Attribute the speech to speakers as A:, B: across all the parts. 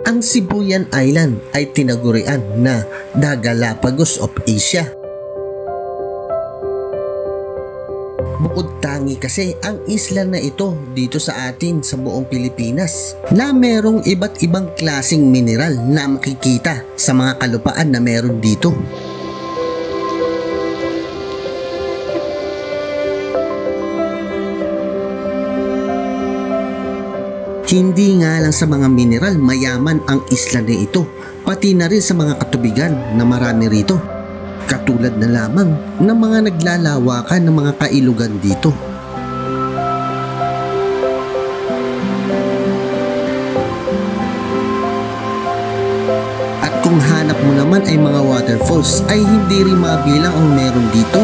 A: Ang Sibuyan Island ay tinagurian na The Galapagos of Asia. Bukod tangi kasi ang isla na ito dito sa atin sa buong Pilipinas na merong iba't ibang klaseng mineral na makikita sa mga kalupaan na meron dito. Hindi nga lang sa mga mineral mayaman ang isla na ito, pati na rin sa mga katubigan na marami rito. Katulad na lamang ng mga naglalawakan ng mga kailugan dito. At kung hanap mo naman ay mga waterfalls ay hindi rin mabilang ang meron dito.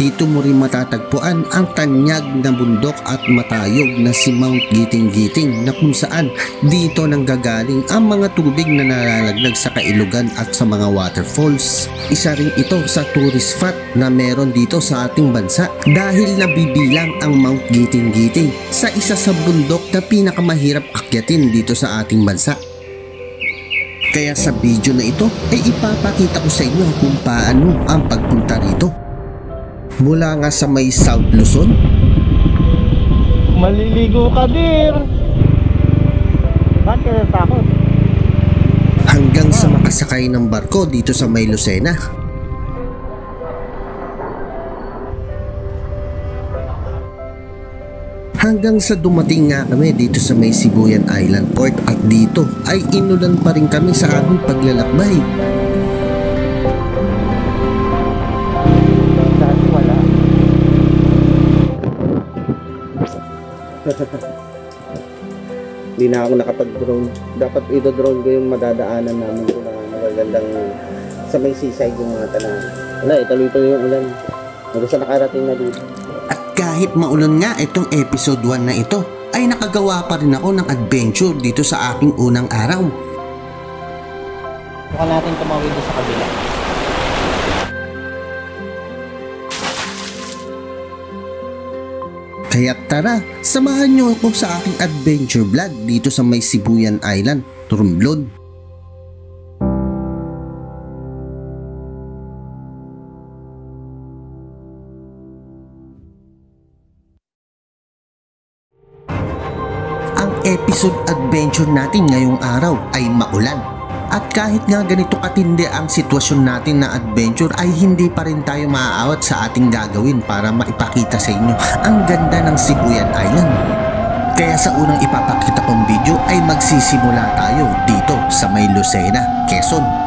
A: Dito mo rin matatagpuan ang tanyag na bundok at matayog na si Mount Giting-Giting na kung saan dito nanggagaling ang mga tubig na nalalaglag sa kailugan at sa mga waterfalls. Isa rin ito sa tourist spot na meron dito sa ating bansa dahil nabibilang ang Mount Giting-Giting sa isa sa bundok na pinakamahirap akyatin dito sa ating bansa. Kaya sa video na ito ay ipapakita ko sa inyo kung paano ang pagpunta rito. Mula nga sa may South Luzon.
B: Maliligo ka, dir. Bakit ka natakot?
A: Hanggang sa makasakay ng barko dito sa may Lucena. Hanggang sa dumating nga kami dito sa may Sibuyan Island Port at dito ay inulan pa rin kami sa aming paglalakbay.
B: Hindi na ako nakapag-drone. Dapat i-drone ko yung madadaanan namin ko na magagandang sa may seaside yung mga tanang. Wala, ituloy-tuloy yung ulan. Hanggang sa nakarating na dito.
A: At kahit maulan nga itong episode 1 na ito, ay nakagawa pa rin ako ng adventure dito sa aking unang araw.
B: Baka natin tumawid sa kabila.
A: Kaya tara, samahan nyo ako sa aking adventure vlog dito sa may Sibuyan Island, Romblon. Ang episode adventure natin ngayong araw ay maulan. At kahit nga ganito katindi ang sitwasyon natin na adventure ay hindi pa rin tayo maaawat sa ating gagawin para maipakita sa inyo ang ganda ng Sibuyan Island. Kaya sa unang ipapakita kong video ay magsisimula tayo dito sa may Lucena, Quezon.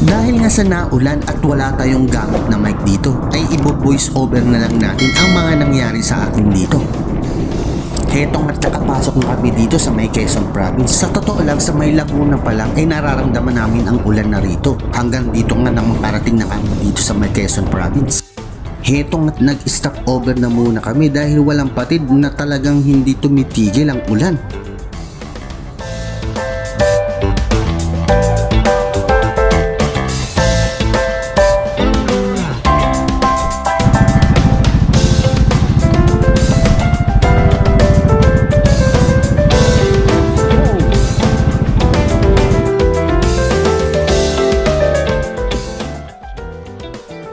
A: Dahil nga sa naulan at wala tayong gamit na mic dito, ay i-voice over na lang natin ang mga nangyari sa akin dito. Hetong at nakapasok na kami dito sa may Quezon Province. Sa totoo lang, sa may Laguna pa lang ay nararamdaman namin ang ulan na rito. Hanggang dito nga nang makarating na kami dito sa may Quezon Province. Hetong at nag-stop over na muna kami dahil walang patid na talagang hindi tumitigil ang ulan.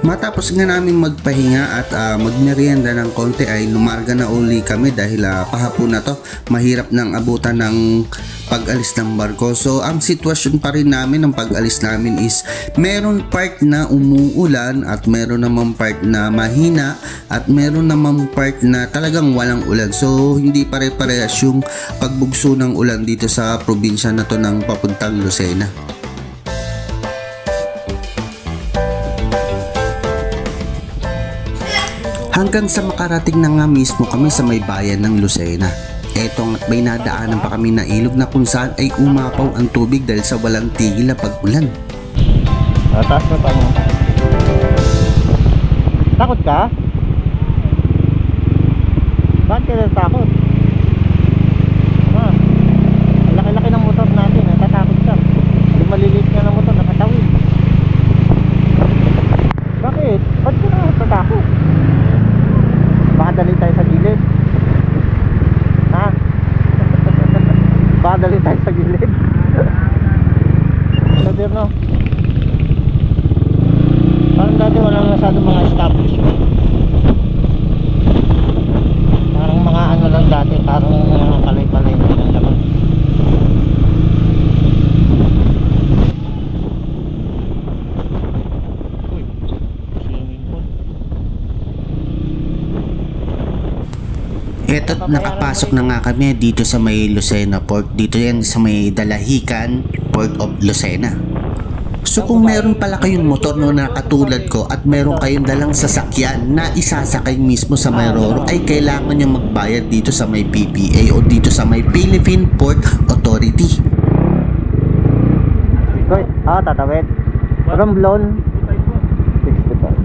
A: Matapos nga namin magpahinga at magmerienda ng konti ay lumarga na uli kami dahil pahapon na to, mahirap nang abutan ng pag-alis ng barko. So ang sitwasyon pa rin namin ng pag-alis namin is meron part na umuulan at meron namang part na mahina at meron namang part na talagang walang ulan. So hindi pare-parehas yung pagbugso ng ulan dito sa probinsya na to ng papuntang Lucena. Hanggang sa makarating na nga mismo kami sa may bayan ng Lucena. Etong at may nadaanan pa kami na ilog na kung saan ay umapaw ang tubig dahil sa walang tigil na pag-ulan.
B: Taas na tayo. Takot ka? Bakit ka natakot?
A: Eto't nakapasok na nga kami dito sa may Lucena Port. Dito yan sa may Dalahican, Port of Lucena. So kung meron pala kayong motor na katulad ko at meron kayong dalang sasakyan na isasakay mismo sa may Roro, ay kailangan nyo magbayad dito sa may PPA o dito sa may Philippine Port Authority.
B: Tatawid. Romblon. 65.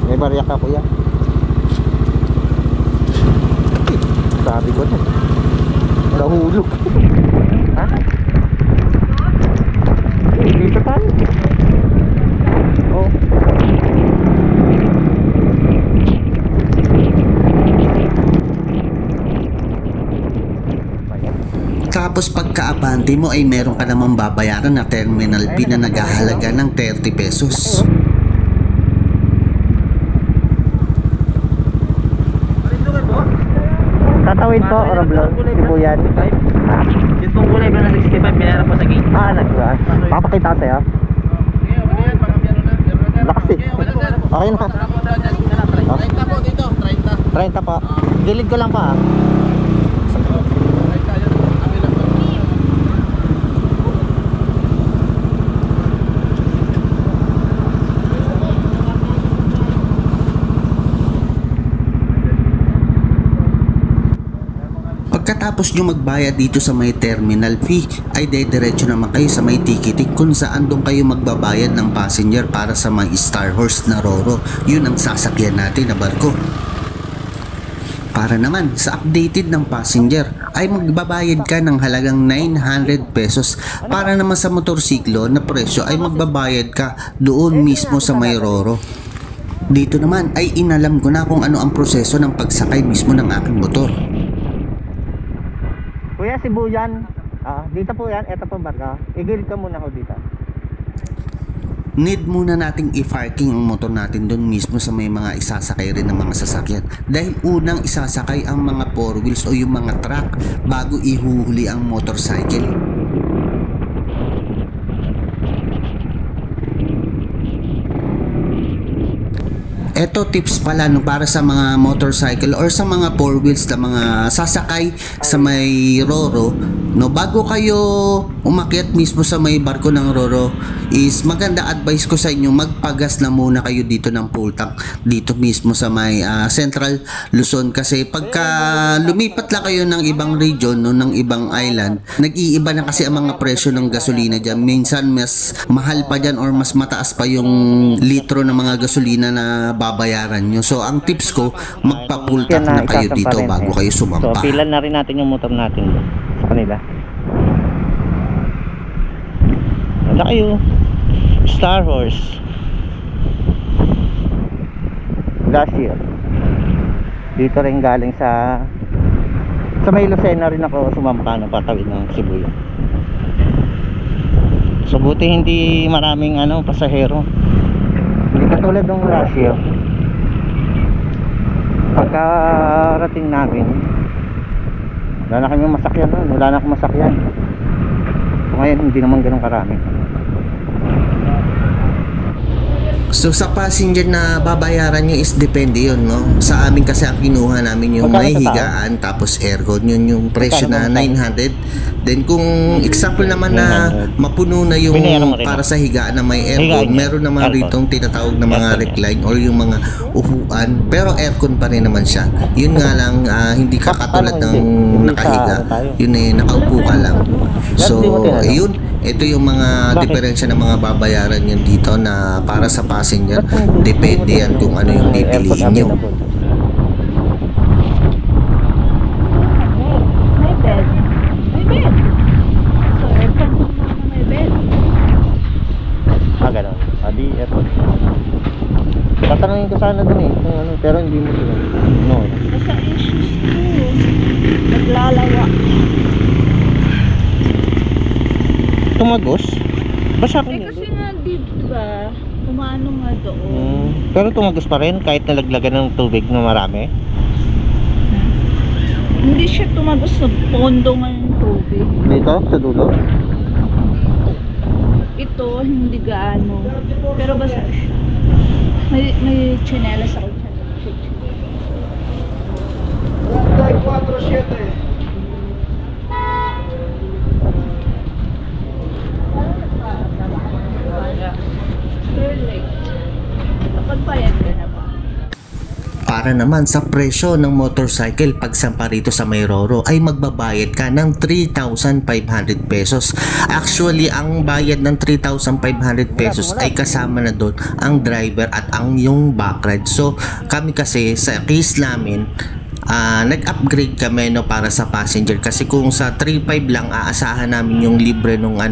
B: May barya ka, kuya. Sabi ko na. Nahulog. Ha? Dito tayo. Oh.
A: Tapos pagkaabante mo ay meron ka namang babayaran na terminal fee na naghahalaga ng 30 pesos.
B: Tatawid po, Romblon. Sibuyan.
C: Yung pong kulay ba na 65, pinara po sa gate?
B: Nagba. Papakita ko sa'yo. Lakas eh. Okay na.
C: 30 po dito, 30.
B: 30 po. Gilid ko lang pa.
A: Pagkatapos nyo magbayad dito sa may terminal fee, ay dediretso naman kayo sa may ticketing kung saan doon kayo magbabayad ng passenger para sa may Star Horse na Roro. Yun ang sasakyan natin na barko. Para naman sa updated ng passenger ay magbabayad ka ng halagang 900 pesos. Para naman sa motorsiklo na presyo ay magbabayad ka doon mismo sa may Roro. Dito naman ay inalam ko na kung ano ang proseso ng pagsakay mismo ng aking motor.
B: Kuya, Sibuyan. Dito po yan. Ito po barka. Igil ka muna ako dito.
A: Need muna nating i-parking ang motor natin doon mismo sa may mga isasakay rin ng mga sasakyan. Dahil unang isasakay ang mga four wheels o yung mga truck bago ihuhuli ang motorcycle. Eto tips pala no, para sa mga motorcycle or sa mga four wheels na mga sasakay sa may Roro, no, bago kayo umakyat mismo sa may barko ng Roro, is maganda advice ko sa inyo, magpagas na muna kayo dito ng full tank dito mismo sa may Central Luzon, kasi pagka lumipat lang kayo ng ibang region, no, ng ibang island, nag-iiba na kasi ang mga presyo ng gasolina dyan. Minsan mas mahal pa dyan or mas mataas pa yung litro ng mga gasolina na babayaran nyo. So ang tips ko, magpa-full tank na kayo dito bago kayo sumampa.
B: So pilan na rin natin yung motor natin doon sa kanila. Wala kayo. Star Horse. Last year. Dito rin galing sa may Lucena rin ako sumampa ng patawid ng Sibuyan. So buti hindi maraming pasahero. Hindi katulad ng last year. Pagkarating namin, wala na kami masakyan nun. Wala na akong masakyan. So ngayon hindi naman ganun karami.
A: So sa passenger na babayaran nyo is depende yun, no? Sa amin kasi ang kinuha namin yung may higaan tapos aircon, yun yung presyo na 900. Then kung example naman na mapuno na yung para sa higaan na may aircon, meron naman ritong tinatawag na mga recline or yung mga upuan, pero aircon pa rin naman siya. Yun nga lang, hindi ka katulad ng nakahiga, yun eh, nakaupo ka lang. So yun, ito yung mga diferensya ng mga babayaran yun dito na para sa passenger. Depende yan kung ano yung pipiliin nyo.
D: May bed. May bed. So, aircon na may bed.
B: Ganun. Di aircon. Tatanungin ko sana dun kung ano, pero hindi mo yun. No.
D: Nasa issues ko. Naglalawa.
B: Tumagos? Basta ako
D: Kasi nga, diba, umano nga doon.
B: Pero tumagos pa rin kahit nalaglagan ng tubig na marami?
D: Hindi siya tumagos, nagpondo nga yung tubig.
B: Dito? Sa dulo?
D: Ito, hindi gaano. Pero basta siya. May tsinelas ako dyan. Sterling. Nakagbayad ka na ba?
A: Para naman sa presyo ng motorcycle pagsampa rito sa Mayroro ay magbabayad ka ng 3,500 pesos. Actually, ang bayad ng 3,500 pesos ay kasama na doon ang driver at ang yung backride. So, kami kasi sa case namin, nag-upgrade kami no para sa passenger kasi kung sa 3.5 lang aasahan namin yung libre nung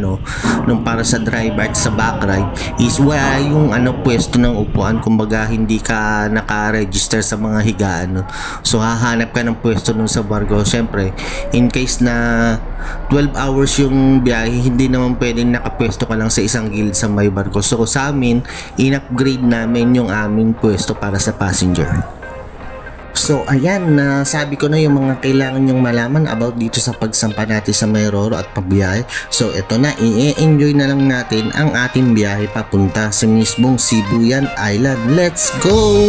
A: nung para sa driver at sa backride is wala yung pwesto ng upuan, kumbaga hindi ka naka-register sa mga higaan. So hahanap ka ng pwesto nung sa barko. Syempre in case na 12 hours yung biyahe, hindi naman pwedeng nakapwesto ka lang sa isang gilid sa may barko. So sa amin, in-upgrade namin yung aming pwesto para sa passenger. So ayan, sabi ko na yung mga kailangan nyong malaman about dito sa pagsampa natin sa Mayroro at pabiyahe. So ito na, i-enjoy na lang natin ang ating biyahe papunta sa mismong Sibuyan Island. Let's go!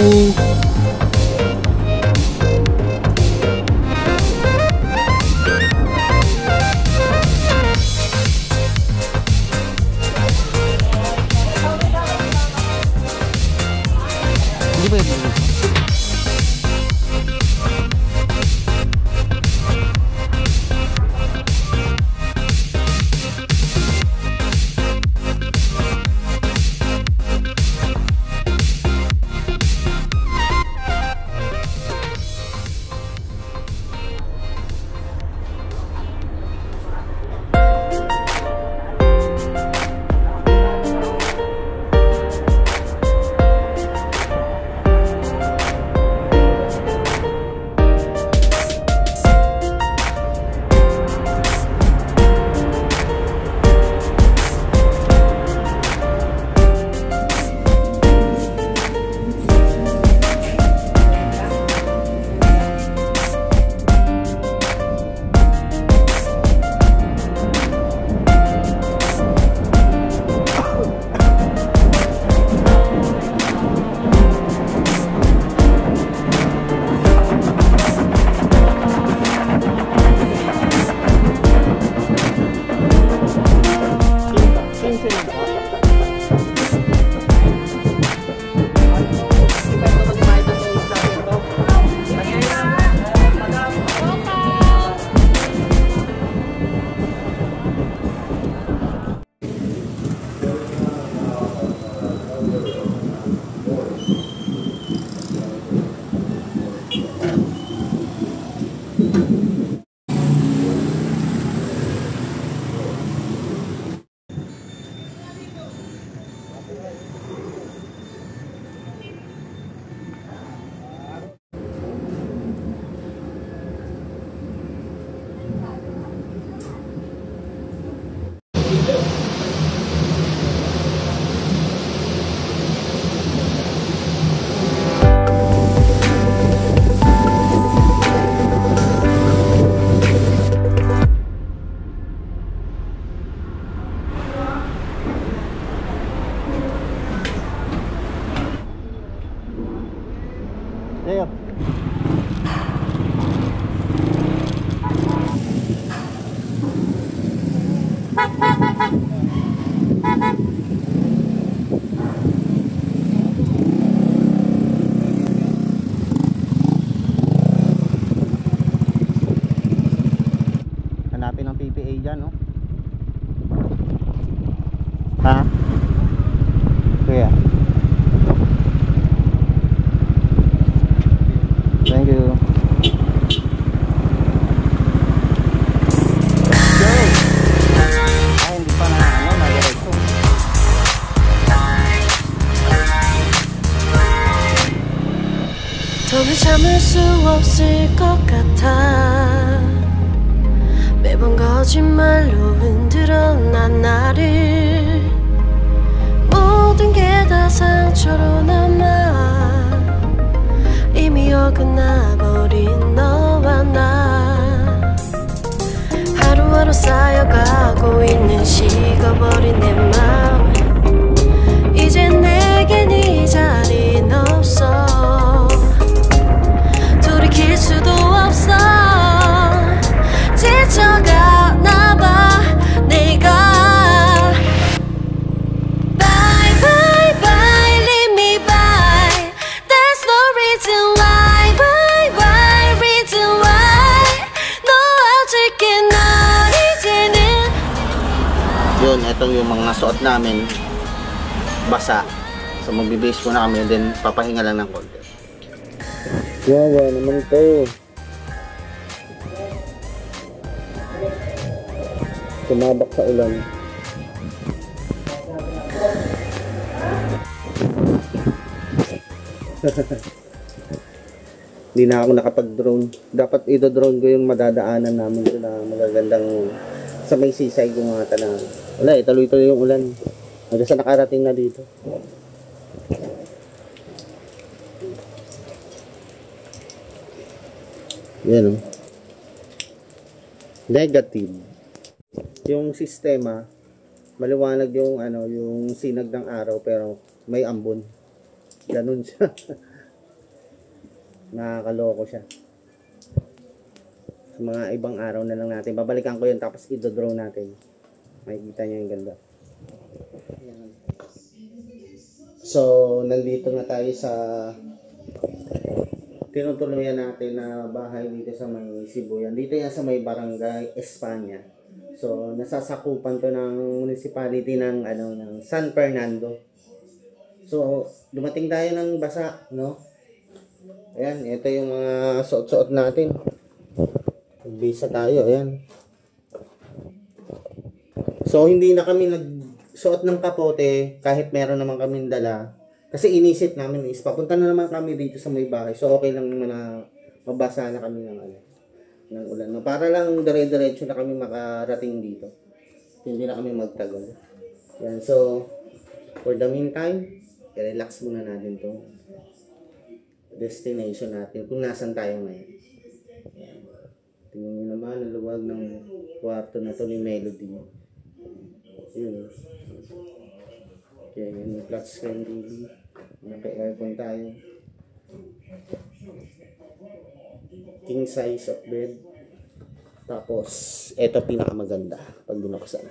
B: Ayo. Hanapin ang PPA dyan, no? Ha? Kaya. Thank you. Let's go! Ay, hindi pa na nag-diretso.
E: 더는 참을 수 없을 것 같아 매번 거짓말로 흔들어 난 나를 모든 게 다 상처로 남아 이미 어긋나버린 너와 나 하루하루 쌓여가고 있는 식어버린 내 맘 이제 내겐 이 자리는 없어 돌이킬 수도 없어 지쳐가나봐 내가 Bye bye bye leave me by There's no reason why Bye bye reason why 놓아줄게 널 이제는
B: Yun, ito yung mga suot namin. Basa. So magbibase muna kami, then papahinga lang ng konti. Wawa naman to. Tumabak sa ulan. Hindi na ako nakapag-drone. Dapat i-drone ko yung madadaanan namin doon na magagandang sa may seaside yung mga tanang. Wala, tuloy-tuloy yung ulan. Hanggang sa nakarating na dito. Yan o. Negative. Yung sistema, maliwanag yung ano, yung sinag ng araw pero may ambon. Ganun siya. Nakakaloko siya. Sa mga ibang araw na lang natin. Babalikan ko yun tapos i-draw natin. Makikita nyo yung ganda. Ayan. So, nandito na tayo sa tinutuloyan natin na bahay dito sa may Sibuyan. Dito yan sa may Barangay Espanya. So, nasasakupan to ng municipality ng ano ng San Fernando. So, dumating tayo ng basa, no? Ayan, ito yung mga suot-suot natin. Nagbisa tayo, ayan. So, hindi na kami nagsuot ng kapote kahit meron naman kaming dala. Kasi inisip namin is papunta na naman kami dito sa may bahay. So, okay lang naman na mabasa na kami ng, ano, ng ulan. No? Para lang dire-diretso na kami makarating dito. Hindi na kami magtagal. Yan, so, for the meantime, i-relax muna natin to destination natin kung nasan tayo ngayon. Yan. Tingnan nyo naman ang luwag ng kwarto na to ni Melody. Yun. Okay, yun yung flat screen TV. Naka-aircon tayo. King size of bed. Tapos, eto pinakamaganda pag binuksan.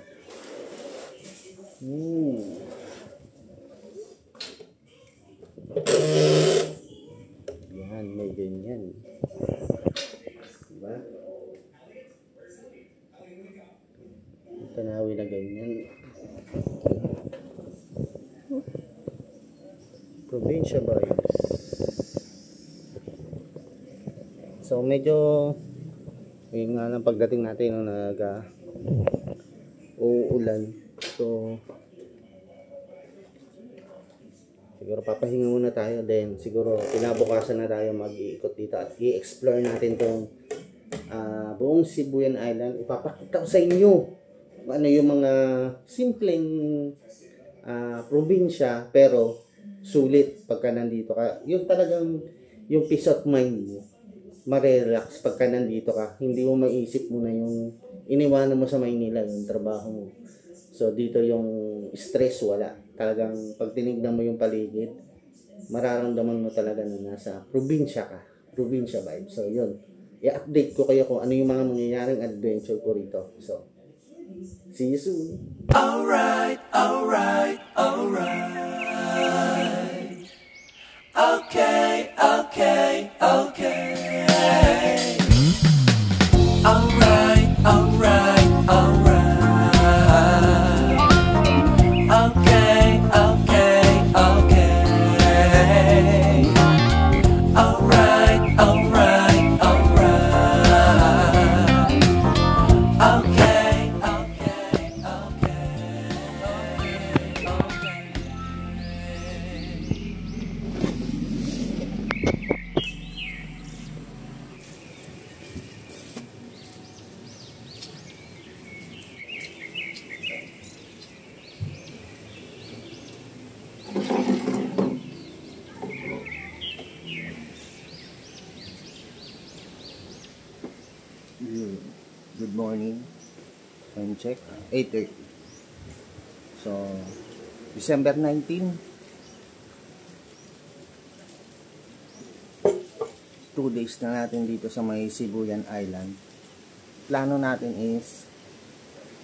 B: Yan, may ganyan. Diba? Tanawi na ganyan. Probinsya vibes. So medyo yung nga lang pagdating natin nung uulan. So siguro papahinga muna tayo, then siguro kinabukasan na tayo mag-iikot dito at i-explore natin tong buong Sibuyan Island. Ipapakita ko sa inyo ano yung mga simpleng probinsya pero sulit pagka nandito ka. Yung talagang yung peace of mind mo, marelax pagka nandito ka. Hindi mo maisip mo na yung iniwanan mo sa Maynila, yung trabaho mo. So dito yung stress wala. Talagang pag tinignan mo yung paligid, mararamdaman mo talaga na nasa probinsya ka. Probinsya vibe. So yun. I-update ko kayo kung ano yung mga mangyayaring adventure ko rito. So, see you soon.
F: Alright, alright, alright. Okay, okay, okay. Alright, alright, alright. Okay, okay, okay. Alright, alright, alright. Okay, okay, okay.
A: Good morning.
B: Time check. 8:30. So, December 19. 2 days na natin dito sa may Sibuyan Island. Plano natin is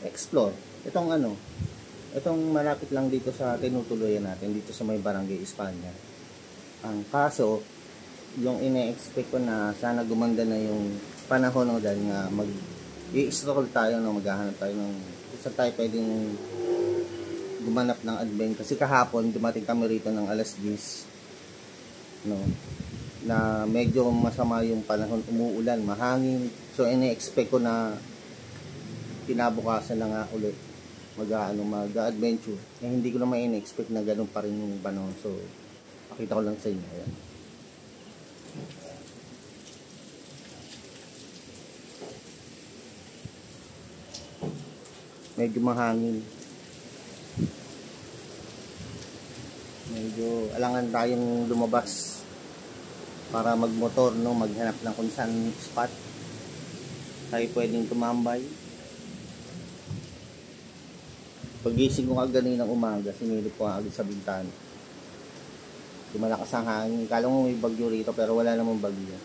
B: explore. Itong malapit lang dito sa tinutuluyan natin, dito sa may Barangay Espanya. Ang kaso, yung ine-expect ko na sana gumanda na yung panahon no, dahil nga i-stroll tayo, no, maghahanap tayo ng isa tayo pwedeng gumanap ng adventure. Kasi kahapon, dumating kami rito ng alas 10. No? Na medyo masama yung panahon, umuulan, mahangin. So ine-expect ko na kinabukasan na nga ulit mag-adventure. Eh, hindi ko naman ine-expect na ganun pa rin yung panahon. So pakita ko lang sa inyo. Ayan. Medyo mahangin. Medyo alangan tayong lumabas para magmotor, no, maghanap ng kung saan spot tayo pwedeng tumambay. Pagising ko kagaling ng umaga, sinilip ko agad sa bintana. Lumalakas ang hangin. Kala mo may bagyo rito pero wala namang bagyo.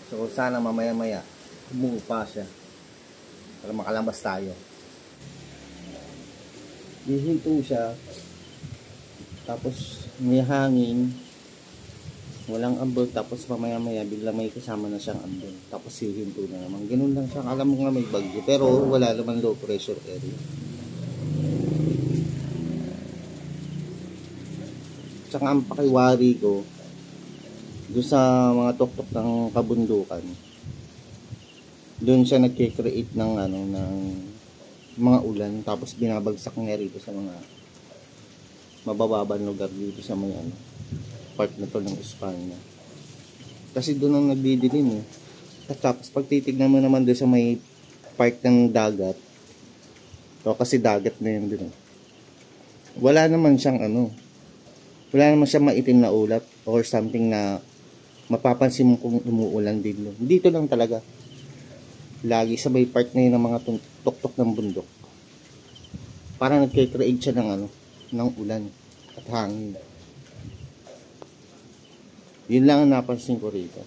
B: So sana mamaya-maya humupa siya para makalabas tayo. Hihinto siya, tapos may hangin, walang ambon, tapos mamaya-maya bigla may kasama na siyang ambon, tapos hihinto na naman. Ganun lang siya, alam mo nga may bagyo pero wala naman low pressure area. Tsaka ang pakiwari ko doon sa mga tuktok ng kabundukan, doon siya nagke-create ng ng mga ulan, tapos binabagsak niya rito sa mga mabababang lugar dito sa may part na to ng Espanya. Kasi doon ang nagdidilim eh. Tapos pag titignan mo naman doon sa may part ng dagat, to kasi dagat na yun doon. Wala naman siyang wala naman siyang maitim na ulap or something na mapapansin mo kung umuulan din doon. Dito lang talaga. Lagi sa may part na yun ng mga tuktok ng bundok. Parang nagkikreate siya ng ulan at hangin. Yun lang ang napansin ko rito.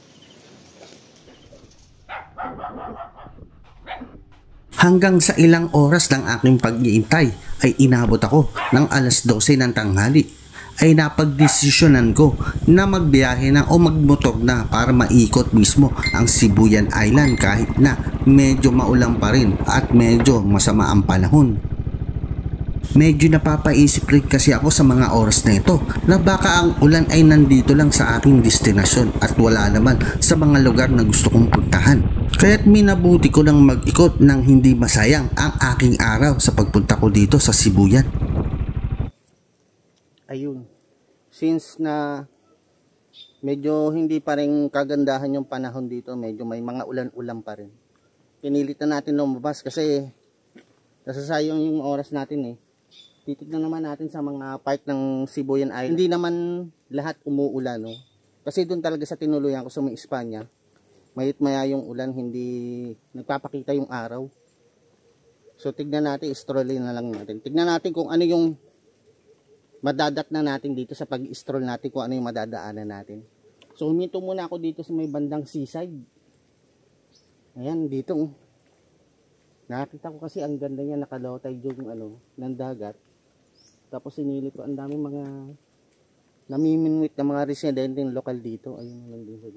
A: Hanggang sa ilang oras ng aking pag-iintay ay inabot ako ng alas 12 ng tanghali. Ay napagdesisyonan ko na magbiyahe na o magmotor na para maikot mismo ang Sibuyan Island kahit na medyo maulan pa rin at medyo masama ang panahon. Medyo napapaisip rin kasi ako sa mga oras na ito na baka ang ulan ay nandito lang sa aking destinasyon at wala naman sa mga lugar na gusto kong puntahan. Kaya't minabuti ko nang mag-ikot nang hindi masayang ang aking araw sa pagpunta ko dito sa Sibuyan.
B: Ayun. Since na medyo hindi pa rin kagandahan yung panahon dito, medyo may mga ulan-ulan pa rin. Pinilit na natin lumabas kasi nasasayang yung oras natin eh. Titignan naman natin sa mga part ng Sibuyan Island. Hindi naman lahat umuulan, no? Kasi doon talaga sa tinuluyan ko sa may Espanya, mayit maya yung ulan, hindi nagpapakita yung araw. So tignan natin, strollin na lang natin. Tignan natin kung ano yung madadat na natin dito sa pag-stroll natin, kung ano yung madadaanan natin. So huminto muna ako dito sa may bandang seaside. Ayan, dito. Nakita ko kasi ang ganda niya, nakalotay yung ng dagat. Tapos sinilip ko, ang daming mga namiminwit na mga residenteng lokal dito. Ayun lang dito.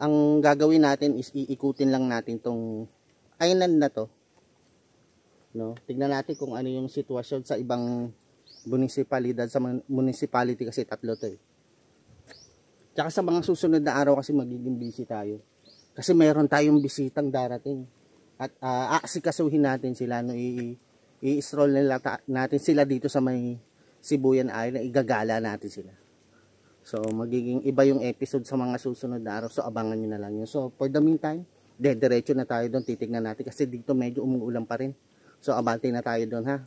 B: Ang gagawin natin is iikutin lang natin tong island na to. No? Tignan natin kung ano yung sitwasyon sa ibang munisipalidad, sa municipality kasi tatlo to eh. Tsaka sa mga susunod na araw kasi magiging busy tayo. Kasi mayroon tayong bisitang darating. At aasikasuhin natin sila, no? I-stroll natin sila dito sa may Sibuyan Island, igagala natin sila. So magiging iba yung episode sa mga susunod na araw, so abangan nyo na lang yun. So for the meantime, diretso na tayo doon, titignan natin kasi dito medyo umuulan pa rin. So abante na tayo doon, ha.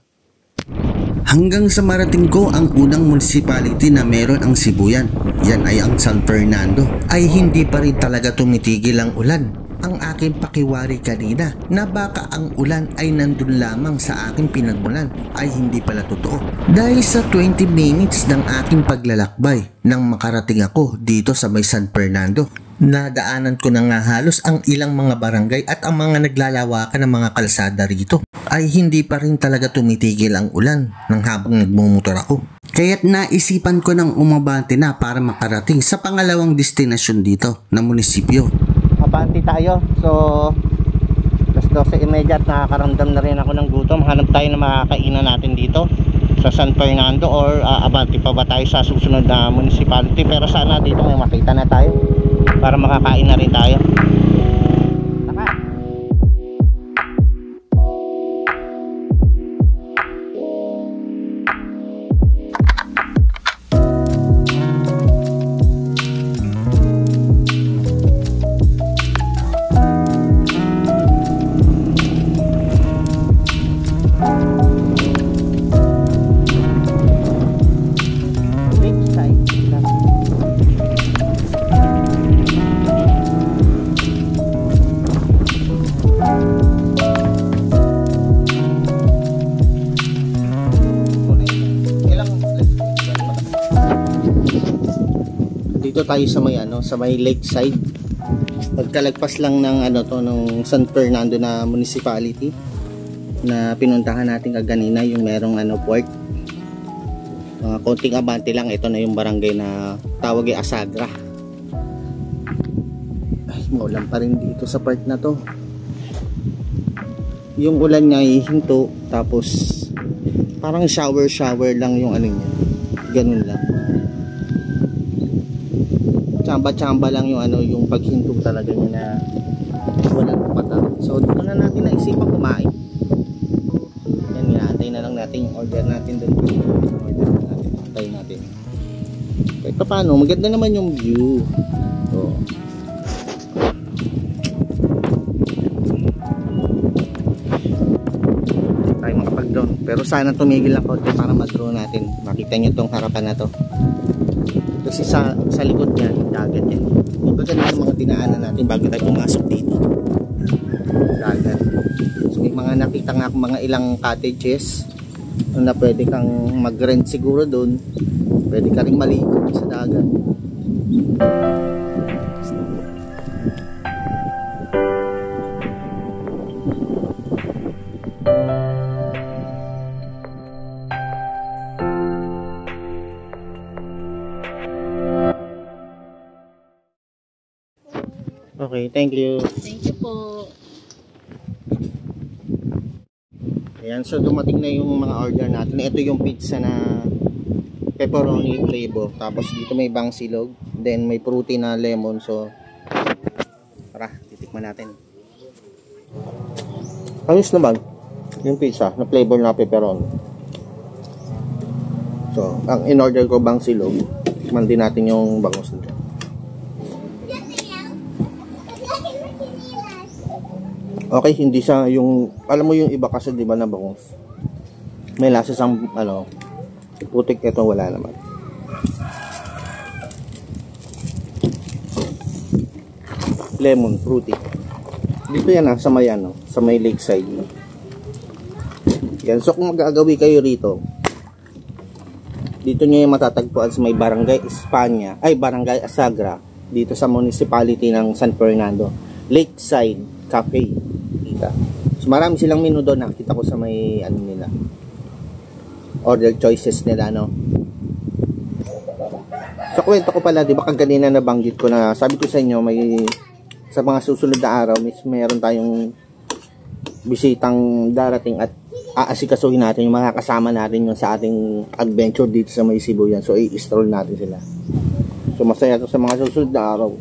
A: Hanggang sa marating ko ang unang municipality na meron ang Sibuyan, yan ay ang San Fernando, ay hindi pa rin talaga tumitigil ang ulan. ang aking pakiwari kanina na baka ang ulan ay nandun lamang sa aking pinagmulan ay hindi pala totoo. Dahil sa 20 minutes ng aking paglalakbay nang makarating ako dito sa may San Fernando, nadaanan ko na nga halos ang ilang mga barangay at ang mga naglalawakan ng mga kalsada rito ay hindi pa rin talaga tumitigil ang ulan nang habang nagmumotor ako. Kaya't naisipan ko ng umabante na para makarating sa pangalawang destinasyon dito na munisipyo.
B: Abante tayo. So, alas 12:30 at nakakaramdam na rin ako ng gutom. Hanap tayo ng makakainan natin dito sa San Fernando, or abante pa ba tayo sa susunod na municipality. Pero sana dito may makita na tayo para makakain na rin tayo. Taka. Dito tayo sa may lakeside. Pagkalagpas lang ng ng San Fernando na municipality na pinuntahan natin kaganina, yung merong port. Konting abante lang, ito na yung barangay na tawag ay Asagra. Ay, maulan pa rin dito sa part na to. Yung ulan niya ay hinto, tapos parang shower lang yung niya. Ganun lang. Tsamba lang yung yung paghinto talaga niya na walang pata. So dito na natin naisipan kumain. Yan, inaantay na lang natin yung order natin doon. Order natin, antay natin. Kahit pa paano, maganda naman yung view. So, tayo makapag-drone. Pero sana tumigil lang konti para ma-drone natin. Makita nyo tong harapan na to. Kasi sa likod niya, dagat yan. Diba ganun yung mga dinaanan natin bago tayo pumasok dito. Dagat. So may mga nakita nga akong mga ilang cottages na pwede kang mag-rent siguro doon. Pwede ka rin maligo sa dagat. Okay, thank you.
D: Thank you po.
B: Ayan, so dumating na yung mga order natin. Ito yung pizza na pepperoni flavor. Tapos dito may bang silog. Then may fruity na lemon. So, tara, titikman natin. Ayos naman yung pizza na flavor na pepperoni. So, ang in-order ko bang silog. Tikman din natin yung bangus nito. Okay, hindi siya yung, alam mo yung iba kasi di ba na bangus, may lasa sang putik. Ito wala naman. Lemon, fruity. Dito yan sa may sa may lakeside. Yan, so kung mag-aagawi kayo rito, dito nyo yung matatagpuan sa may barangay barangay Asagra, dito sa municipality ng San Fernando, Lakeside Cafe. So marami silang menu doon, nakita ko sa may nila, order choices nila, So kwento ko pala, di ba kanina nabanggit ko na sabi ko sa inyo, may sa mga susunod na araw meron tayong bisitang darating at aasikasuhin natin yung mga kasama natin yung sa ating adventure dito sa may Sibuyan. So i-stroll natin sila. So masaya to sa mga susunod na araw.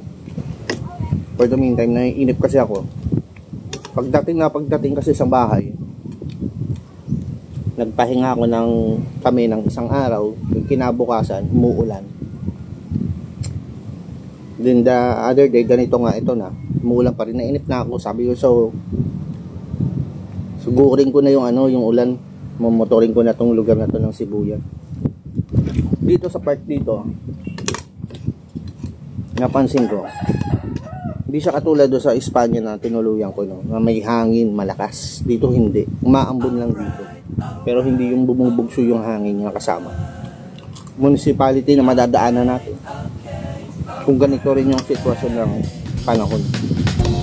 B: For the meantime, naiinip kasi ako. Pagdating kasi sa bahay, nagpahinga ako kami ng isang araw. Kinabukasan, umuulan. Then the other day, ganito nga, ito na, umuulan pa rin. Nainip na ako. Sabi ko, sugurin ko na yung ulan. Mamotorin ko na tong lugar na to ng Sibuyan. Dito sa part dito, napansin ko, Hindi siya katulad doon sa Espanya na tinuluyan ko, no, na may hangin malakas. Dito hindi. Umaambon lang dito. Pero hindi yung bumubugso yung hangin niya kasama. Municipality na madadaanan natin. Kung ganito rin yung sitwasyon ng panahon.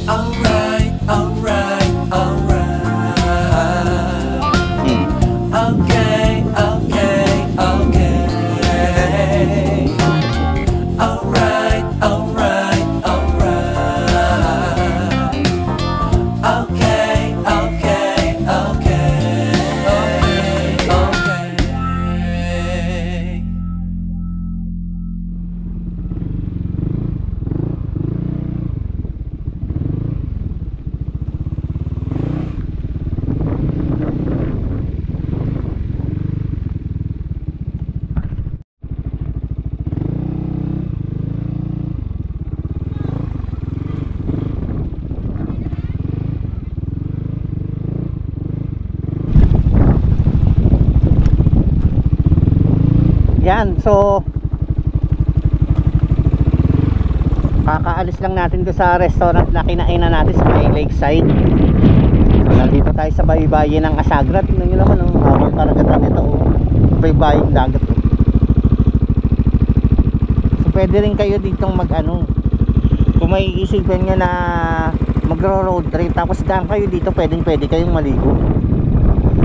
F: Alright, alright, alright. Okay, okay, okay. Alright, alright, alright. Okay, okay, okay. Okay.
B: Yan, so kakaalis lang natin doon sa restaurant na kinainan natin sa may lakeside. So nandito tayo sa baybayin ng Asagra. Tingnan nyo naman ang hawang karagatan nito, oh. Baybaying dagat, oh. So pwede rin kayo ditong mag kung may isipin nyo na magro-road trip tapos daan kayo dito, pwede kayong maligo.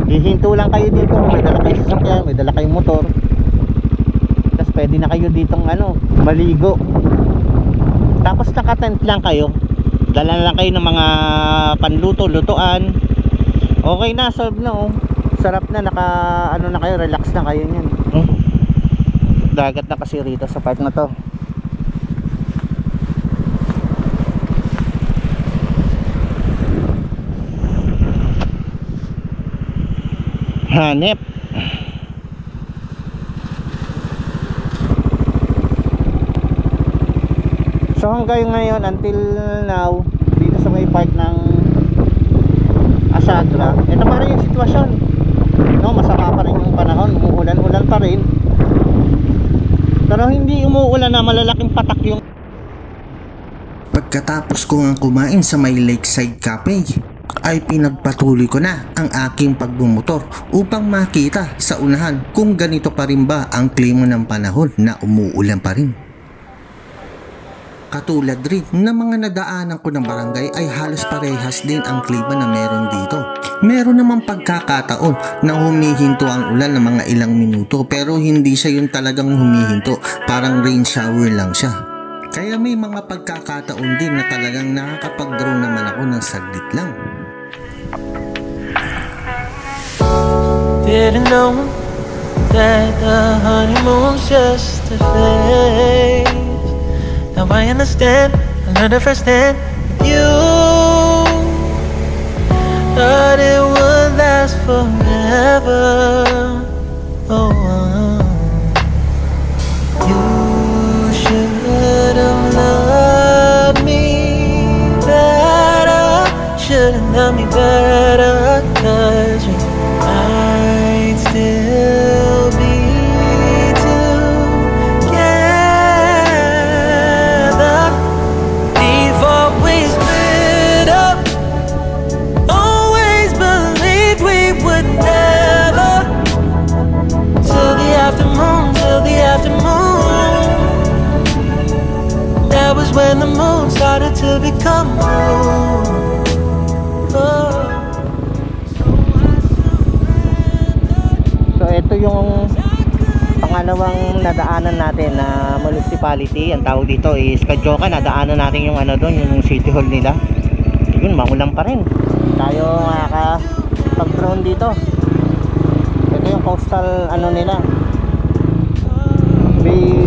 B: Hihinto lang kayo dito kung may dala kayong sasakyan, may dala kayong motor. Tapos pwede na kayo ditong maligo. Tapos nakatent lang kayo. Dala lang kayo ng mga panluto, lutuan. Okay na, solve na, oh. Sarap na, na kayo, relax na kayo niyan. Dagat na kasi rito sa part na to. Hanep. So hanggang ngayon, until now, dito sa may part ng Asagra, ito pa rin yung sitwasyon, no? Masama pa rin yung panahon, umuulan-ulan pa rin. Pero hindi umuulan na malalaking patak yung...
A: Pagkatapos ko nga kumain sa may Lakeside Cafe, ay pinagpatuloy ko na ang aking pagbumotor upang makita sa unahan kung ganito pa rin ba ang klima ng panahon na umuulan pa rin. Katulad rin na mga nadaanan ko ng barangay ay halos parehas din ang klima na meron dito. Meron namang pagkakataon na humihinto ang ulan ng mga ilang minuto, pero hindi siya yung talagang humihinto, parang rain shower lang siya. Kaya may mga pagkakataon din na talagang nakakapag-drone naman ako ng saglit lang.
F: Didn't know that the honeymoon's just a phase. Now I understand, I learned it firsthand with you. Thought it would last forever. Oh, you should have loved me better. Should have loved me better. 'Cause we might still be together. Before we split up, always believed we would never. Till the afternoon, till the afternoon. That was when the moon started to become blue.
B: So ito yung pangalawang nadaanan natin na municipality. Ang tawag dito is Kadyoka. Nadaanan natin yung doon, yung city hall nila. Yun, maulan pa rin. Tayo makakapag-drone dito. Ito yung coastal nila,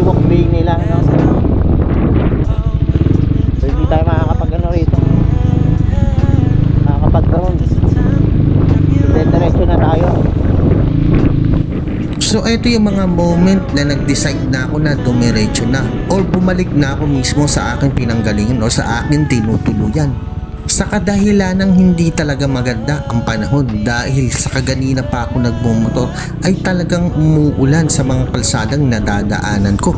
B: walkway nila, no? So hindi tayo makakapag rito, makakapag-drone. Diretso na tayo.
A: So ito yung mga moment na nag-decide na ako na dumiretso na or bumalik na ako mismo sa aking pinanggalingan o sa aking tinutuluyan. Sa kadahilan ng hindi talaga maganda ang panahon dahil sa kaganina pa ako nagbumotor ay talagang umuulan sa mga kalsadang nadadaanan ko.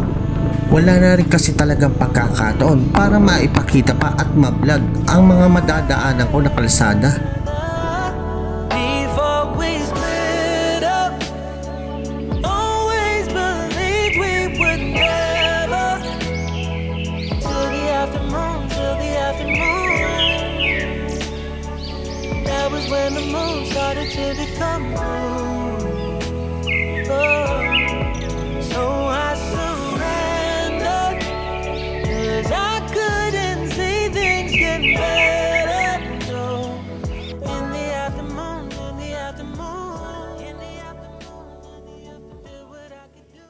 A: Wala na rin kasi talagang pagkakataon para maipakita pa at mablog ang mga madadaanan ko na kalsada.
F: Before we split up, always believed we would never. Till the afternoon, till the afternoon. That was when the moon started to become blue. Oh, so I surrendered, 'cause I couldn't see things getting better. So in the afternoon, in the afternoon, in the afternoon, in the afternoon, did what I could do.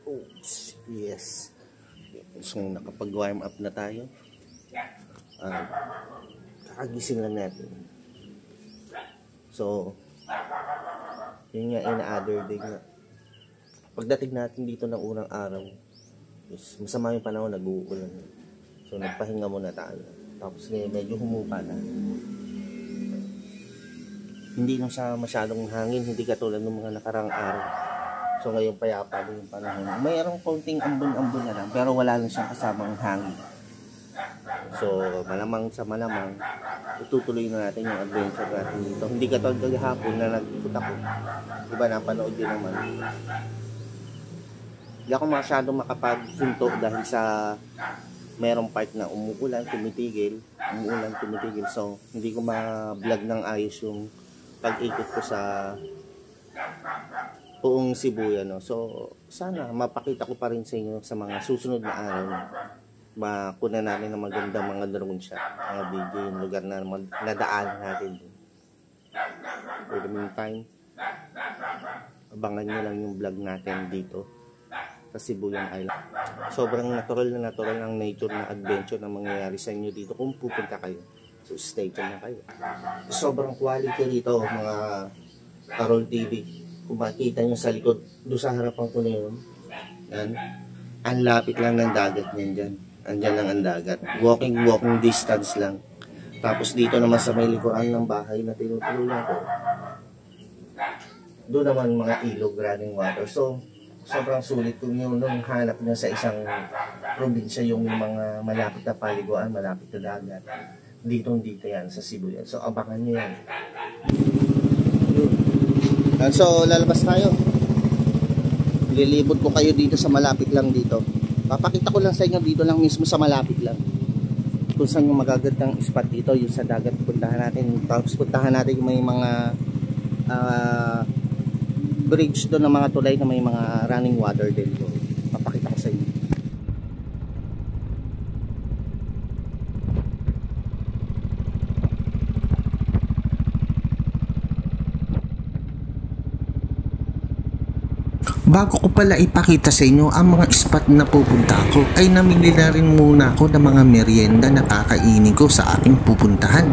B: Oops, yes. So, nakapag-warm up na tayo. Kakagising lang natin. So, yun nga, in-other day na. Pagdating natin dito ng unang araw, is masama yung panahon, nag-uulan. So, nagpahinga muna tayo. Tapos, medyo humupa na. Hindi lang siya masyadong hangin, hindi katulad ng mga nakarang araw. So ngayon payapa din yung panahon. Mayroong konting ambon-ambon na lang, pero wala lang siyang kasamang hangin. So malamang sa malamang, itutuloy na natin yung adventure natin dito. Hindi katulad kagahapon na nag-ikot ako. Diba napanood din naman. Hindi ako masyadong makapag-hinto dahil sa mayroong part na umuulan, tumitigil. Umuulan, tumitigil. So hindi ko ma-vlog ng ayos yung pag-ikot ko sa buong Cebu, no? So, sana mapakita ko pa rin sa inyo sa mga susunod na araw. Makuna namin ng magandang mga drone shot, mga video, yung lugar na nadaan natin. For the meantime, abangan nyo lang yung vlog natin dito sa Sibuyan Island. Sobrang natural ang nature na adventure na mangyayari sa inyo dito kung pupunta kayo. So, stay tuned na kayo. Sobrang quality rito, mga Karol TV. Kung makikita nyo sa likod, doon sa harapan ko na yun, yan, ang lapit lang ng dagat niyan dyan. Andyan lang ang dagat. Walking distance lang. Tapos dito naman sa may likuran ng bahay na tinutuluyan ko, doon naman mga ilog, running water. So, sobrang sulit kung yun nung hanap nyo sa isang probinsya yung mga malapit na paliguan, malapit na dagat. Dito yan sa Cebu yan. So, abangan nyo yan. So, lalabas tayo. Lilibot ko kayo dito sa malapit lang dito. Papakita ko lang sa inyo dito lang mismo sa malapit lang. Kung saan yung magagandang spot dito, yung sa dagat puntahan natin. Tapos puntahan natin yung may mga bridge doon ng mga tulay na may mga running water din. So, papakita ko sa inyo.
A: Bago ko pala ipakita sa inyo ang mga spot na pupunta ko, ay namili na rin muna ako ng mga merienda na kakainin ko sa aking pupuntahan.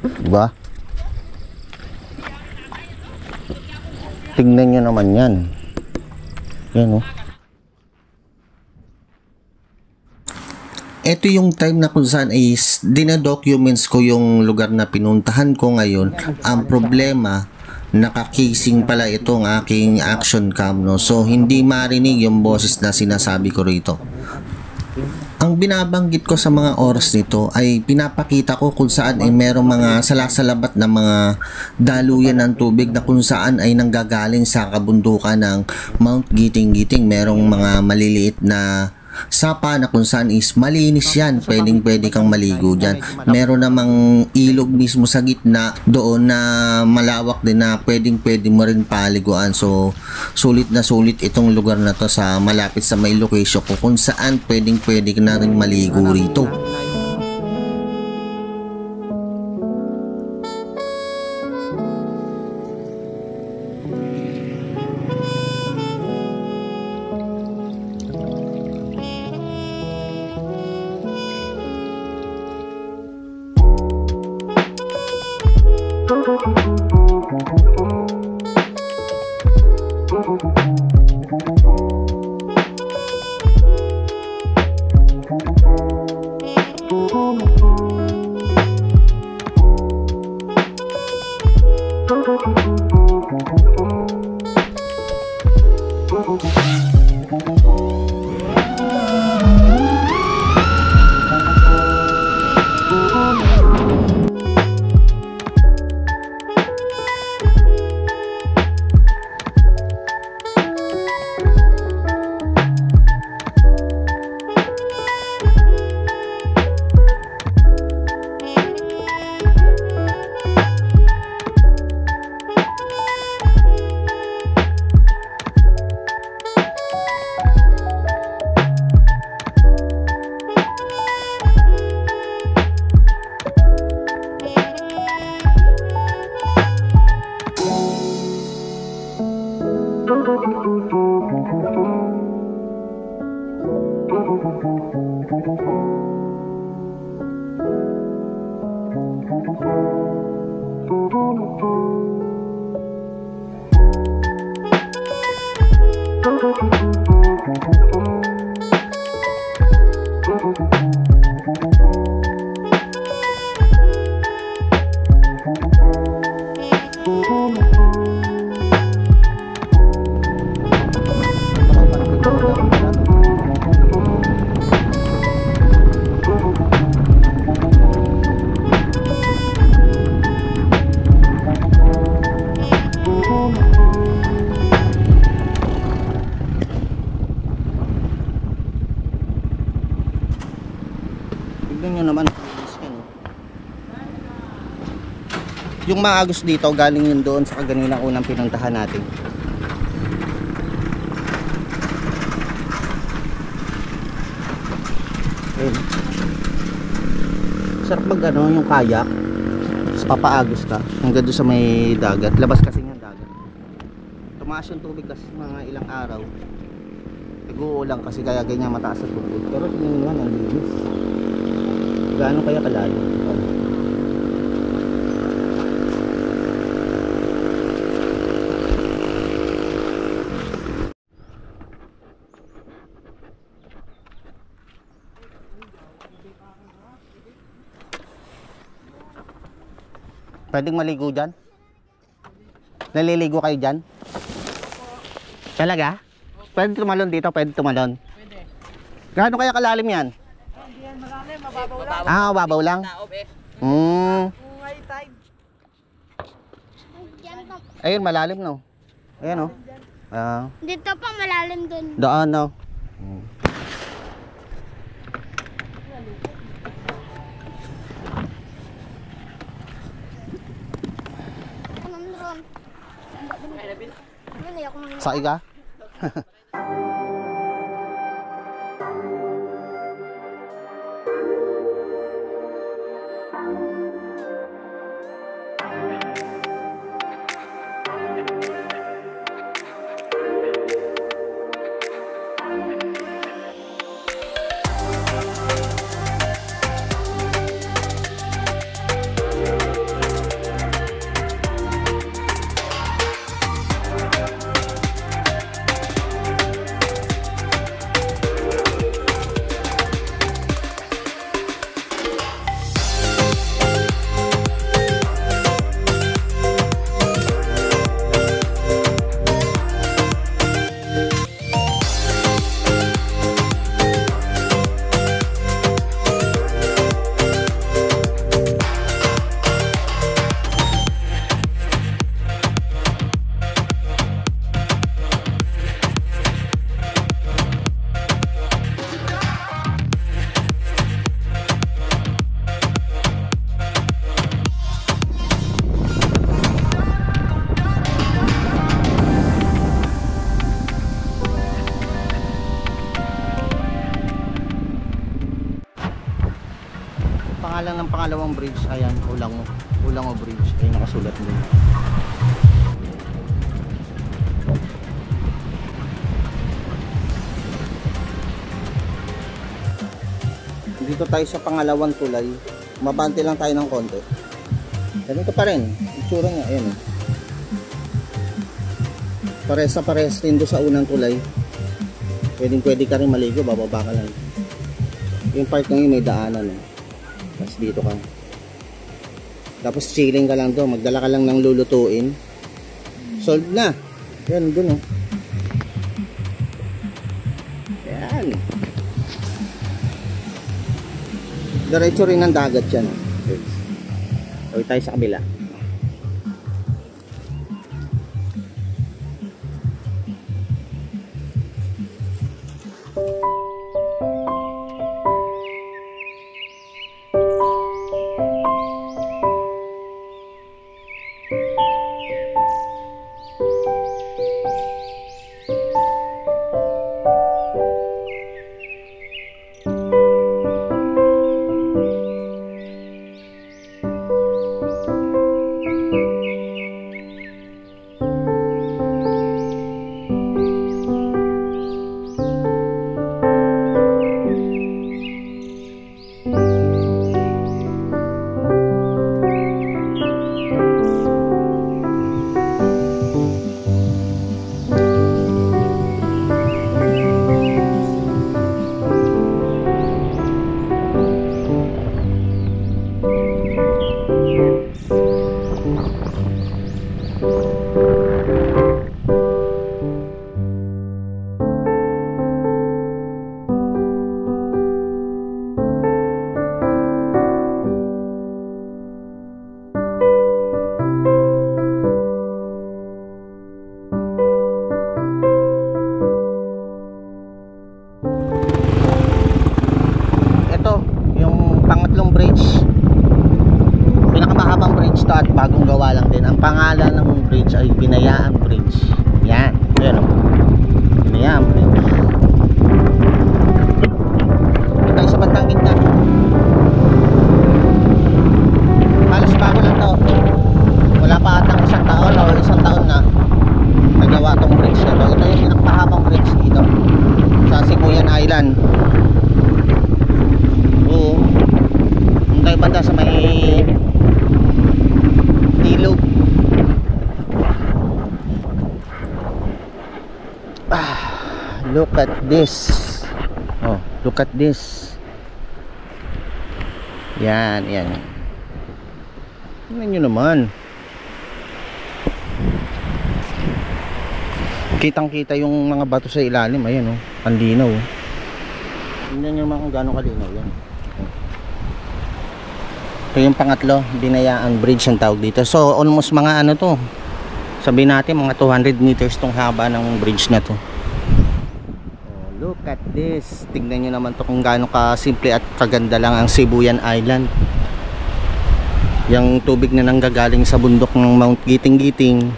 B: Diba? Tingnan nyo naman yan. Yan, oh.
A: Ito yung time na kung saan is dinadocuments ko yung lugar na pinuntahan ko ngayon. Ang problema, naka-casing pala itong aking action cam, no? So hindi marinig yung boses na sinasabi ko rito. Ang binabanggit ko sa mga oras nito ay pinapakita ko kung saan ay merong mga salasalabat na mga daluyan ng tubig na kung saan ay nanggagaling sa kabundukan ng Mount Giting-Giting. Merong mga maliliit na sapa na kung saan is malinis yan, pwede kang maligo dyan. Meron namang ilog mismo sa gitna doon na malawak din na pwede mo rin paliguan. So sulit na sulit itong lugar na to sa malapit sa may location ko kung saan pwede ka na rin maligo rito.
B: Yung maagos dito, galing yun doon sa kaganilang unang pinuntahan natin. Ayun. Sarap mag yung kayak. Tapos papaagos ka hanggang doon sa may dagat. Labas kasi yung dagat. Tumaas yung tubig kasi mga ilang araw. Nag-uulang kasi kaya ganyan mataas ang tubig. Pero tingnan naman ang linis. Gaano kaya kalayo? Pwedeng maligo dyan? Naliligo kayo dyan? Talaga? Pwede tumalon dito? Pwede tumalon? Pwede. Gaano kaya kalalim yan? Hindi yan malalim, mababaw lang. Ah, mababaw lang? Ayun, malalim no? Ayan o.
G: Dito pa malalim dun.
B: Doon no? Sa iga? pangalawang bridge. Ayan, Ulango Bridge. Ay nakasulat doon. Dito tayo sa pangalawang tulay. Mabante lang tayo ng konti. Ganito pa rin. Itsura niya. Ayan. Pares na pares rin doon sa unang tulay. Pwede ka rin maligo. Bababa ka lang. Yung part ng yun may daanan. Tapos dito ka. Tapos chilling ka lang doon. Magdala ka lang ng lulutuin. Solved na. Yan doon. Yan. Diretso rin ang dagat yan. Tawid tayo sa kabila. At bagong gawa lang din. Ang pangalan ng bridge ay Binayaan Bridge. Yan. Ayan o. Binayaan Bridge. Ito tayo sa bandang gitna. Halos bago lang to. Wala pa atang isang taon o isang taon na nagawa tong bridge na to. Ito yung pinakmahabang bridge dito sa Sibuyan Island. Oo. Ang tayo banda sa may ilog. Look at this. Oh, look at this. Yan. Tingnan nyo naman. Kitang-kita yung mga bato sa ilalim. Ayan oh, pandinaw. Tingnan nyo naman kung gaano kalinaw yan. Ito yung pangatlo, Binayaan Bridge ang tawag dito. So almost mga ano to, sabihin natin mga 200 meters tong haba ng bridge na to. Oh, look at this. Tignan nyo naman to kung gaano kasimple at kaganda lang ang Sibuyan Island. Yung tubig na nanggagaling sa bundok ng Mount Giting-Giting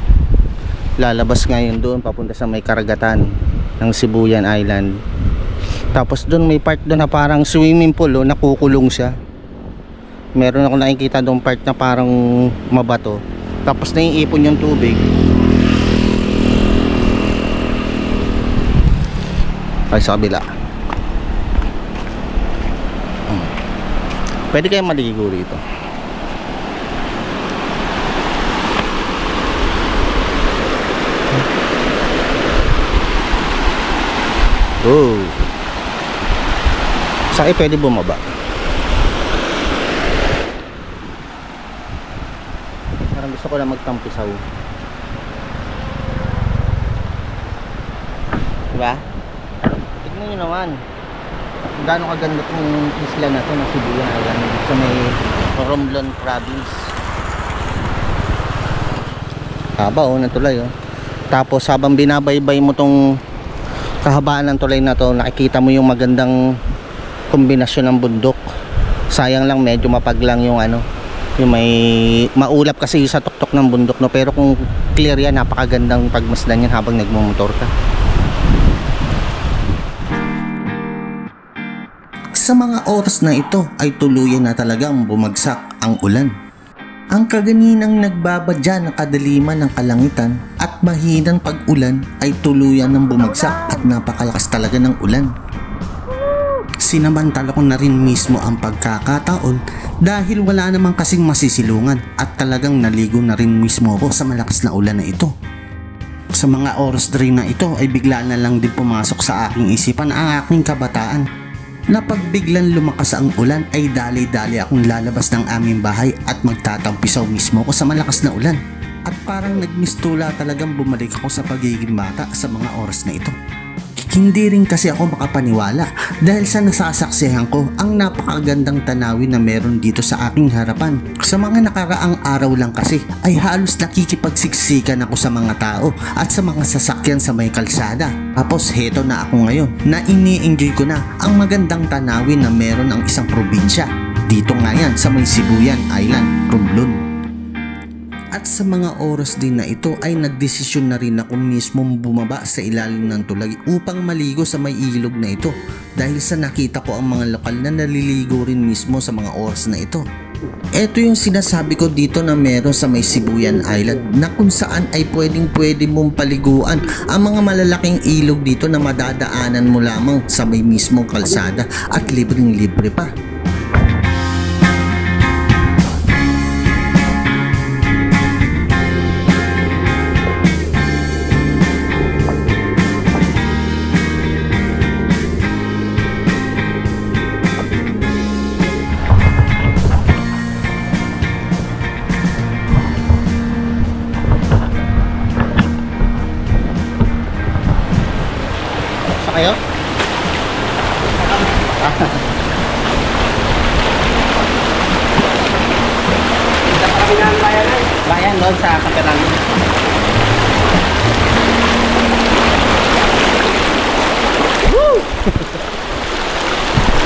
B: lalabas ngayon doon papunta sa may karagatan ng Sibuyan Island. Tapos doon may part doon na parang swimming pool, nakukulong siya. Meron ako nakikita doong part na parang mabato. Tapos naiipon yung tubig. Ay sa kabila. Pwede kayong maligo rito. Oh. Saan pwede bumaba? Gusto ko na magtampisaw. Diba? Tignan nyo naman gaano kaganda itong isla na ito na Sibuyan Island sa may Romblon Province. Haba oh, ng tulay oh. Tapos habang binabaybay mo tong kahabaan ng tulay na to, nakikita mo yung magandang kombinasyon ng bundok. Sayang lang medyo mapaglang yung ano, yung may maulap kasi sa tuktok ng bundok no, pero kung clear yan, napakagandang pagmasdan yan habang nagmumotor ka.
A: Sa mga oras na ito ay tuluyan na talagang bumagsak ang ulan. Ang kaganinang nagbabadya ng kadaliman ng kalangitan at mahinang pag-ulan ay tuluyan ng bumagsak at napakalakas talaga ng ulan. Sinamantala ko na rin mismo ang pagkakataon dahil wala namang kasing masisilungan at talagang naligo na rin mismo ako sa malakas na ulan na ito. Sa mga oras rin na ito ay bigla na lang din pumasok sa aking isipan ang aking kabataan. Na pag biglang lumakas ang ulan ay dali-dali akong lalabas ng aming bahay at magtatampisaw mismo ako sa malakas na ulan. At parang nagmistula talagang bumalik ako sa pagiging bata sa mga oras na ito. Hindi rin kasi ako makapaniwala dahil sa nasasaksihan ko ang napakagandang tanawin na meron dito sa aking harapan. Sa mga nakaraang araw lang kasi ay halos nakikipagsiksikan ako sa mga tao at sa mga sasakyan sa may kalsada. Tapos heto na ako ngayon na ini-enjoy ko na ang magandang tanawin na meron ang isang probinsya. Dito nga yan sa may Sibuyan Island, Romblon. At sa mga oras din na ito ay nagdesisyon na rin ako mismong bumaba sa ilalim ng tulay upang maligo sa may ilog na ito dahil sa nakita ko ang mga lokal na naliligo rin mismo sa mga oras na ito. Ito yung sinasabi ko dito na meron sa may Sibuyan Island na kung saan ay pwede mong paliguan ang mga malalaking ilog dito na madadaanan mo lamang sa may mismong kalsada at libreng-libre pa.
B: Kayo?
C: Bayan doon sa Kapitan.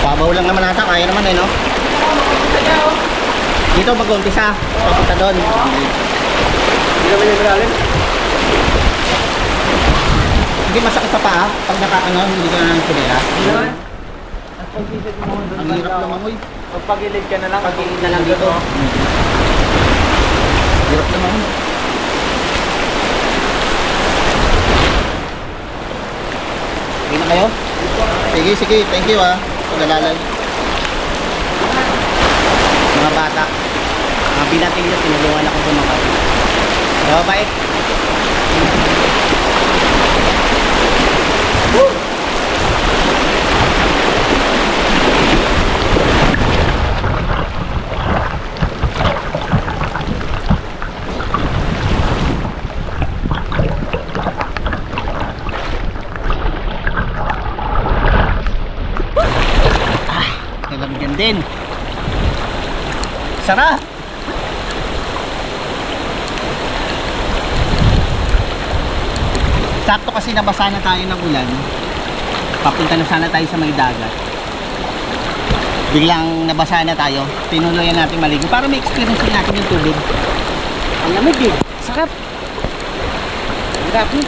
B: Pabaw lang naman ata, kaya naman no? Dito mag-umpisa, papunta doon. Hindi naman yung malalim. Hindi masakit sa paa pag hindi ka na ng sinila. Ang hirap lumangoy.
C: Pagpagilid ka na lang.
B: Pagilid na lang dito. Hirap lumangoy. Okay na kayo? Sige, thank you pag-alalay. Mga bata, mga binating nyo, tinulungan ako sumakay. Mabait. Nalagyan din. Sarap. Sakto kasi nabasa na tayo ng ulan. Papunta na sana tayo sa may dagat. Biglang nabasa na tayo. Tinuloyan natin maligo para may experience natin yung tubig. Ang lamig eh. Sarap. Sarap eh.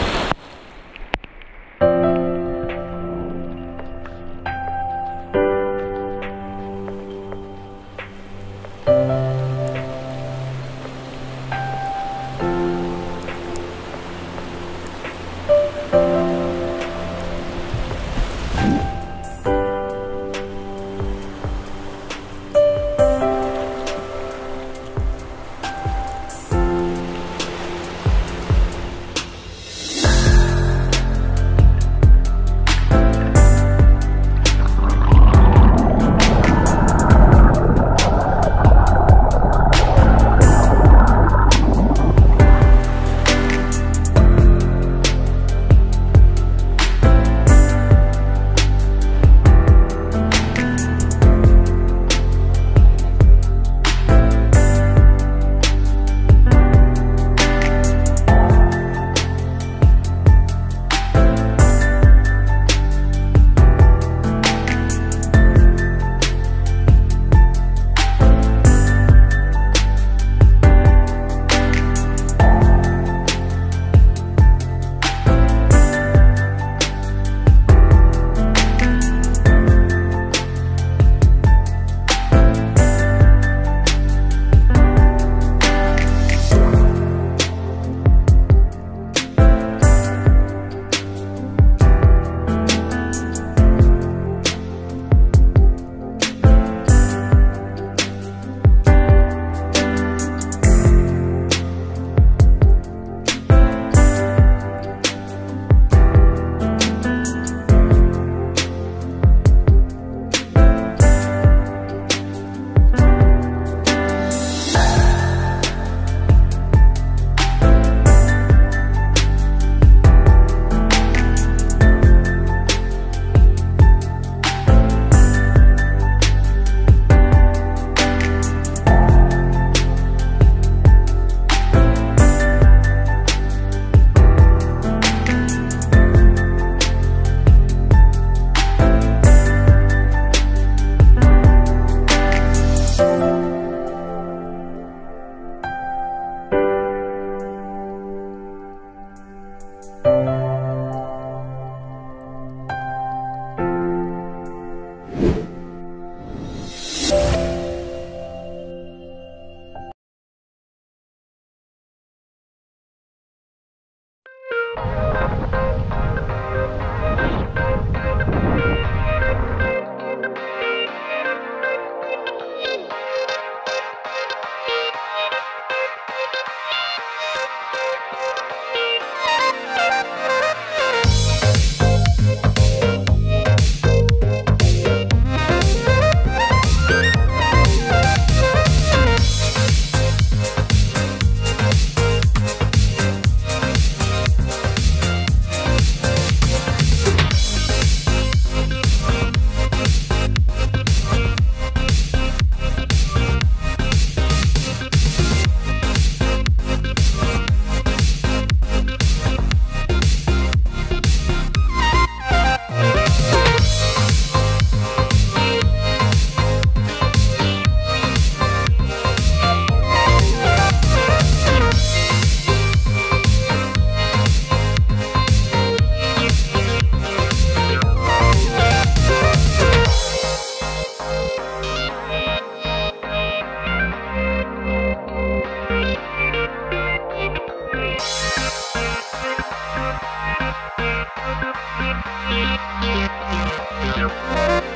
E: Thank you.